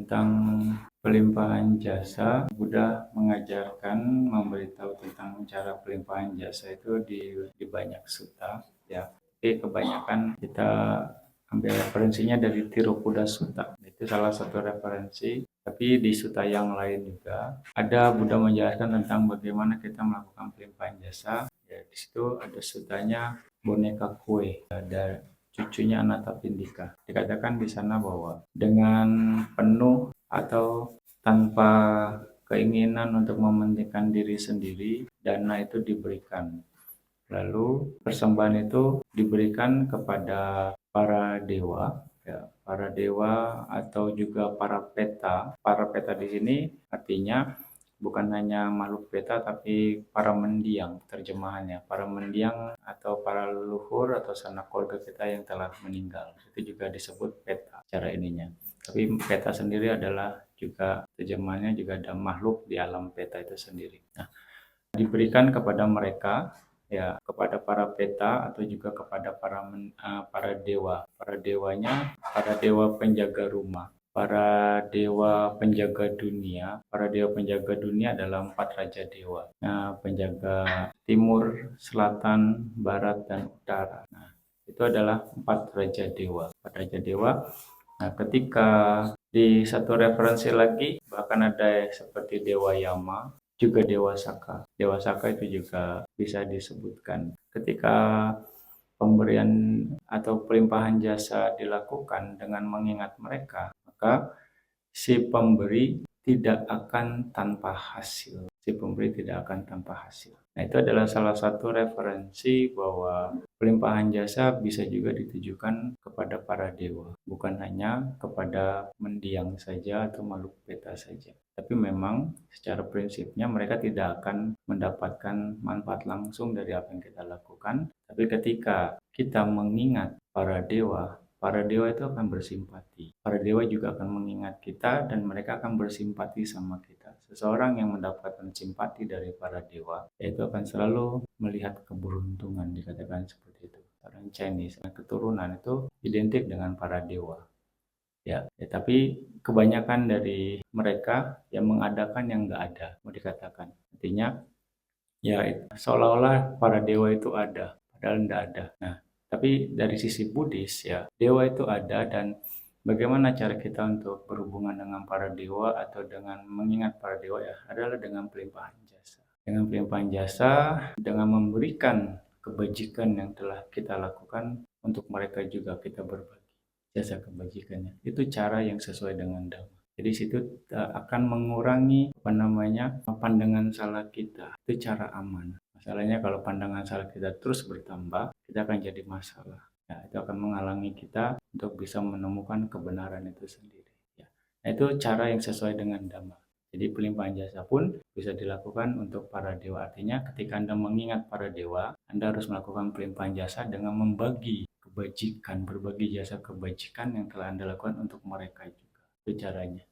tentang pelimpahan jasa. Buddha mengajarkan, memberitahu tentang cara pelimpahan jasa itu di banyak sutta, ya. Tapi kebanyakan kita ambil referensinya dari Tirukuda Sutta. Itu salah satu referensi. Tapi di sutta yang lain juga ada Buddha menjelaskan tentang bagaimana kita melakukan pelimpahan jasa. Ya, di situ ada suttanya boneka kue, ada cucunya Anathapindika. Dikatakan di sana bahwa dengan penuh atau tanpa keinginan untuk mementingkan diri sendiri, dana itu diberikan. Lalu persembahan itu diberikan kepada para dewa, ya, para dewa atau juga para peta. Para peta di sini artinya bukan hanya makhluk peta tapi para mendiang, terjemahannya. Para mendiang atau para leluhur atau sanak keluarga kita yang telah meninggal. Itu juga disebut peta cara ininya. Tapi peta sendiri adalah juga terjemahannya juga ada makhluk di alam peta itu sendiri. Nah, diberikan kepada mereka, ya, kepada para peta atau juga kepada para dewa. Para dewanya, para dewa penjaga rumah, para dewa penjaga dunia. Para dewa penjaga dunia adalah 4 raja dewa. Nah, penjaga timur, selatan, barat, dan utara. Nah, itu adalah 4 raja dewa. 4 raja dewa. Nah, ketika di satu referensi lagi, bahkan ada seperti Dewa Yama, juga Dewa Saka. Dewa Saka itu juga bisa disebutkan. Ketika pemberian atau pelimpahan jasa dilakukan dengan mengingat mereka, maka si pemberi tidak akan tanpa hasil. Si pemberi tidak akan tanpa hasil. Nah, itu adalah salah satu referensi bahwa pelimpahan jasa bisa juga ditujukan kepada para dewa, bukan hanya kepada mendiang saja atau makhluk peta saja. Tapi memang secara prinsipnya mereka tidak akan mendapatkan manfaat langsung dari apa yang kita lakukan. Tapi ketika kita mengingat para dewa itu akan bersimpati. Para dewa juga akan mengingat kita dan mereka akan bersimpati sama kita. Seseorang yang mendapatkan simpati dari para dewa, yaitu akan selalu melihat keberuntungan, dikatakan seperti itu. Orang Chinese, keturunan itu identik dengan para dewa. Ya, tapi kebanyakan dari mereka yang mengadakan yang nggak ada, mau dikatakan. Artinya, ya seolah-olah para dewa itu ada, padahal nggak ada. Nah, tapi dari sisi Buddhis, ya, dewa itu ada, dan bagaimana cara kita untuk berhubungan dengan para dewa atau dengan mengingat para dewa, ya, adalah dengan pelimpahan jasa. Dengan pelimpahan jasa, dengan memberikan kebajikan yang telah kita lakukan, untuk mereka juga kita berbagi jasa kebajikannya. Itu cara yang sesuai dengan Dhamma. Jadi situ akan mengurangi pandangan salah kita. Itu cara aman. Masalahnya kalau pandangan salah kita terus bertambah, kita akan jadi masalah. Ya, itu akan menghalangi kita untuk bisa menemukan kebenaran itu sendiri. Ya. Nah, itu cara yang sesuai dengan Dhamma. Jadi pelimpahan jasa pun bisa dilakukan untuk para dewa. Artinya ketika Anda mengingat para dewa, Anda harus melakukan pelimpahan jasa dengan membagi kebajikan, berbagi jasa kebajikan yang telah Anda lakukan untuk mereka juga. Itu caranya.